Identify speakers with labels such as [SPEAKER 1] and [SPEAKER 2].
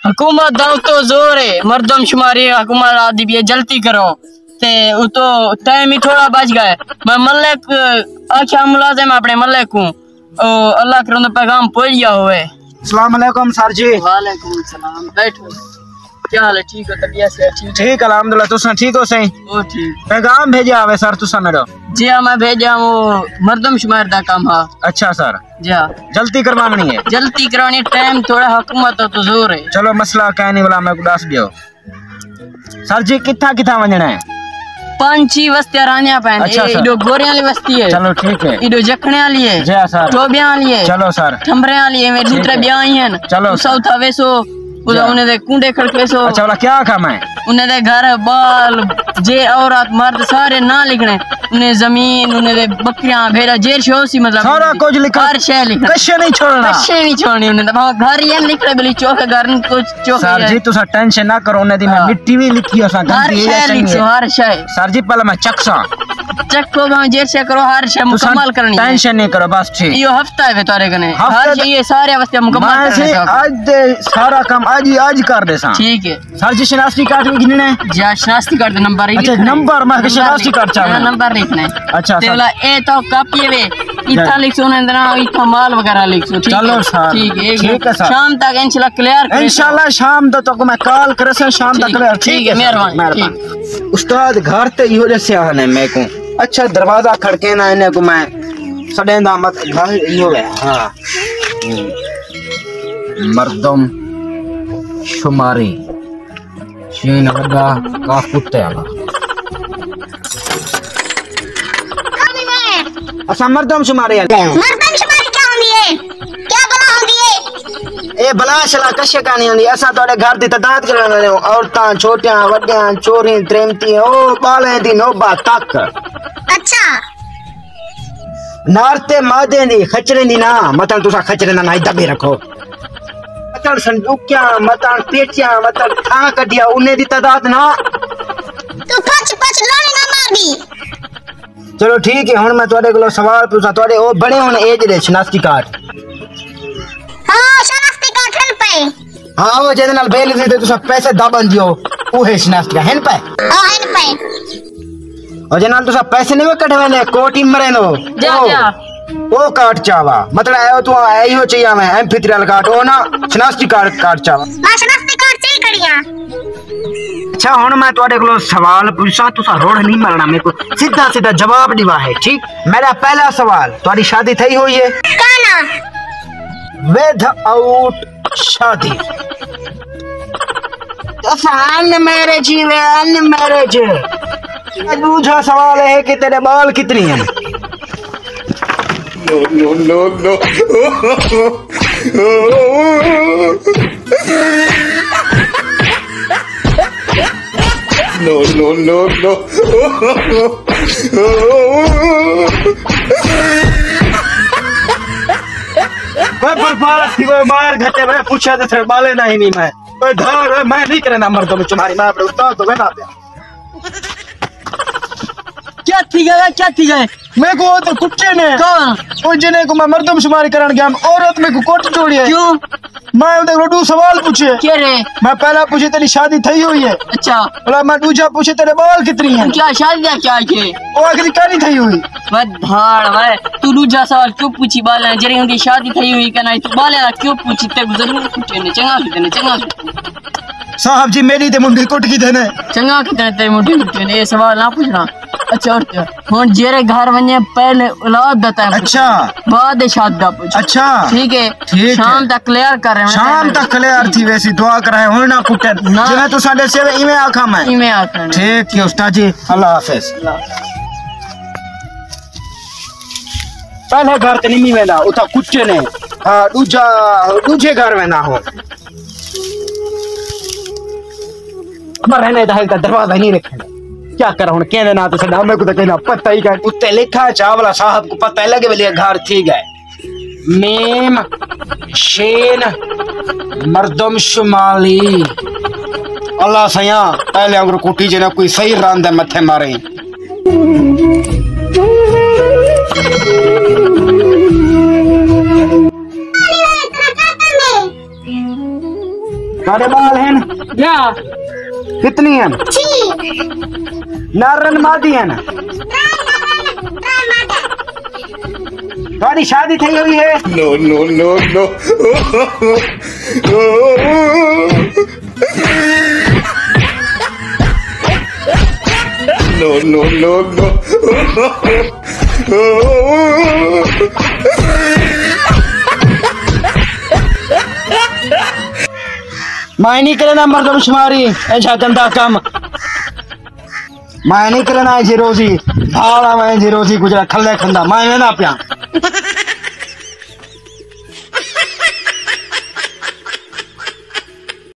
[SPEAKER 1] हुकूमत दा तो जोर है, मर्दमशुमारी हुकूमत आदि भी जल्दी करो ते वो तो टाइम ही थोड़ा बच गए। मैं मलिक आख्या मुलाजिम अपने मलिक को अल्लाह करो तो पैगाम पहुंच गया हुए।
[SPEAKER 2] अस्सलाम वालेकुम सर जी।
[SPEAKER 1] वालेकुम सलाम। बैठो, क्या हाल है? ठीक हो? तबीयत से
[SPEAKER 2] ठीक अल्हम्दुलिल्लाह। तुसा ठीक हो सही?
[SPEAKER 1] ओ ठीक।
[SPEAKER 2] पैगाम भेजा हवे सर तुसा मेरा?
[SPEAKER 1] जी हाँ, मैं भेजा वो मर्दमशुमारी दा काम है।
[SPEAKER 2] अच्छा सर,
[SPEAKER 1] जी हाँ,
[SPEAKER 2] जल्दी करवानी है।
[SPEAKER 1] जल्दी करवानी, टाइम थोड़ा हुकूमत तो जोर है।
[SPEAKER 2] चलो मसला कहने वाला मैं दस दियो। सर जी किथा किथा वंजना है?
[SPEAKER 1] 5-6 बस्तियां रानिया पैंड।
[SPEAKER 2] अच्छा सर।
[SPEAKER 1] इडो गोरियां वाली बस्ती है।
[SPEAKER 2] चलो ठीक है।
[SPEAKER 1] इडो जखने वाली है।
[SPEAKER 2] जी सर।
[SPEAKER 1] टोबियां वाली है।
[SPEAKER 2] चलो सर।
[SPEAKER 1] ठमरे वाली है। मेरे दूसरे ब्याह ही हैं।
[SPEAKER 2] चलो
[SPEAKER 1] साउथ वेसो उन्हें दे कुंडे खड़के सो।
[SPEAKER 2] अच्छा वाला क्या काम है?
[SPEAKER 1] उन्हें दे घर बाल जे औरत मर्द सारे ना लिखने। उन्हें जमीन, उन्हें दे बकरियां भेड़ा जेर शोसी मतलब
[SPEAKER 2] सारा कुछ लिखा।
[SPEAKER 1] हर शय लिखना।
[SPEAKER 2] कश्य नहीं छोड़ना।
[SPEAKER 1] कश्य नहीं छोड़नी। उन्हें तो घर ये लिखने बोली चौके घर में कुछ चौके।
[SPEAKER 2] सर जी तुसा टेंशन ना करो, उन्हें दी मैं मिट्टी भी लिखी है सा
[SPEAKER 1] हर शय लिखो, हर शय।
[SPEAKER 2] सर जी पहले मैं चक्सा
[SPEAKER 1] चक्को भाई जेर से करो, हर शय मुकम्मल करनी है।
[SPEAKER 2] टेंशन नहीं करो बस ठीक।
[SPEAKER 1] यो हफ्ता है तारे कने
[SPEAKER 2] हफ्ता
[SPEAKER 1] हर ये सारे अवस्था मुकम्मल करने का।
[SPEAKER 2] आज दे सारा काम आज कर दे सा।
[SPEAKER 1] ठीक है
[SPEAKER 2] सर जी शनाख्ती कार्ड भी गिनने है?
[SPEAKER 1] जा शनाख्ती कार्ड नंबर ही
[SPEAKER 2] अच्छा नंबर मैं शनाख्ती कार्ड चाहूं।
[SPEAKER 1] नंबर लिखना है।
[SPEAKER 2] अच्छा
[SPEAKER 1] ते वाला ए तो कॉपी वे इतना लिखो ने ना इतना माल वगैरह लिखो। ठीक है
[SPEAKER 2] चलो सर
[SPEAKER 1] ठीक है
[SPEAKER 2] सर।
[SPEAKER 1] शाम तक इंशाल्लाह क्लियर कर।
[SPEAKER 2] इंशाल्लाह शाम तक तो मैं कॉल करे से शाम तक क्लियर।
[SPEAKER 1] ठीक है मेहरबानी।
[SPEAKER 2] उस्ताद घर ते इहो जैसे आने मैं को अच्छा दरवाजा खड़के ना इने को मैं सडेंदा मत घर इहो है। हां मर्दम शुमारी शीन वदा का कुत्ते आला अच्छा मर्दम शुमारी क्या होंदी है? क्या बला होंदी है? ए बला शला कशे का नहीं होंदी। असा तोड़े घर दी तदाद करने वाले औरतां छोटियां वड्डियां चोरी त्रेमती ओ बाले दी नोबा तक।
[SPEAKER 3] अच्छा
[SPEAKER 2] नारते मादे दी खचरे दी ना मतलब तुसा खचरे ना नहीं दबे रखो। मतलब संदूकियां मतलब पेटियां मतलब खा कटिया उन्हें दी तदाद ना।
[SPEAKER 3] तू पच लोने ना मार दी।
[SPEAKER 2] चलो ठीक है हुन मैं तोड़े को सवाल पूछा। तोड़े ओ बड़े हुन एज दे शनाख्ती कार्ड?
[SPEAKER 3] हां शनाख्ती कार्ड हन पे।
[SPEAKER 2] हां वो जेदे नाल बेल दे तुसा पैसे दबन दियो ओ है शनाख्ती कार्ड हन पे।
[SPEAKER 3] हां हन पे।
[SPEAKER 2] और जनाल तुसा पैसे नहीं कटवे ने कोटी मरे नो
[SPEAKER 1] जा
[SPEAKER 2] ओ कार्ड चावा मतलब आयो तू आयो चाहिए मैं एमपी3 कार्ड ओ ना शनाख्ती कार्ड चावा।
[SPEAKER 3] हां शनाख्ती कार्ड चाहिए कड़िया।
[SPEAKER 2] अच्छा हुन मैं तोड़े को सवाल पूछा तुसा रोड नहीं मरना मेरे को सीधा सीधा जवाब दिवा है। ठीक मेरा पहला सवाल तुम्हारी शादी थई हुई है?
[SPEAKER 3] काना
[SPEAKER 2] विद आउट शादी अनमैरिज ही वे अनमैरिज। दूसरा सवाल है कि तेरे बाल कितनी हैं?
[SPEAKER 4] No, no, no, no. No, no, no,
[SPEAKER 2] बर्बाद थी वो मार घटे मैं पूछा तो बाले नहीं मैं ओए धर मैं नहीं करे नंबर तो तुम्हारी मां पर उस्ताद तो बना पे
[SPEAKER 1] क्या थी गए
[SPEAKER 2] मैं को तो कुत्ते ने
[SPEAKER 1] कौन
[SPEAKER 2] ओ जिने को मैं मर्दम शुमारी करन गया औरत में को कोट जोड़ी है।
[SPEAKER 1] क्यों?
[SPEAKER 2] मैं उधर रोडू सवाल पूछे।
[SPEAKER 1] क्या रे?
[SPEAKER 2] मैं पहला पूछे तेरी शादी थई हुई है।
[SPEAKER 1] अच्छा
[SPEAKER 2] बोला मैं दूसरा पूछे तेरे बाल कितनी हैं?
[SPEAKER 1] क्या शादी दा क्या के
[SPEAKER 2] ओ आखिर क्या नहीं थई हुई?
[SPEAKER 1] मैं धाड़ मैं तू दूसरा सवाल क्यों पूछी बाले जरे उनकी शादी थई हुई का नहीं तू बाले क्यों पूछी ते जरूर पूछे ने चंगा
[SPEAKER 2] साहब जी मेरी ते मुंडी कुट की देने
[SPEAKER 1] चंगा कितने तेरे मुंडी कुटे ने ये सवाल ना पूछना। अच्छा और हुन जेरे घर वने पहले औलाद देता है।
[SPEAKER 2] अच्छा
[SPEAKER 1] बाद शादी दा पूछ। अच्छा ठीक है शाम तक क्लियर कर रहे हैं।
[SPEAKER 2] शाम तक क्लियर थी वैसी दुआ कराए हुन ना कुटे जिने तू साडे से इमे आखा मैं
[SPEAKER 1] इमे आखा
[SPEAKER 2] ठीक है उस्ताद जी अल्लाह हाफिज। पहले घर ते नहीं वेंदा उता कुटे ने हां दूजे घर वेंदा हो पर रहने का दरवाजा नहीं रखना क्या कर हुन कहने ना तो सदा मैं को तो कहना पता ही का कुत्ते लिखा चावला साहब को पता लगे वाली घर थी गए मीम शेन मर्दम शुमाली अल्लाह सया पहले अगर कुटी जना कोई सही रांदे मथे मारे तारे बाल हैं
[SPEAKER 1] या
[SPEAKER 2] कितनी हैं नारन मादी हैं तारी शादी थी हुई है
[SPEAKER 4] No, no, no, no. No, no, no, no.
[SPEAKER 2] मैं नहीं करना मर्दमशुमारी ऐसा गंदा काम मैं नहीं करना जी रोजी भाड़ा मैं जी रोजी गुजरा खल्ले खंदा मैं ना पिया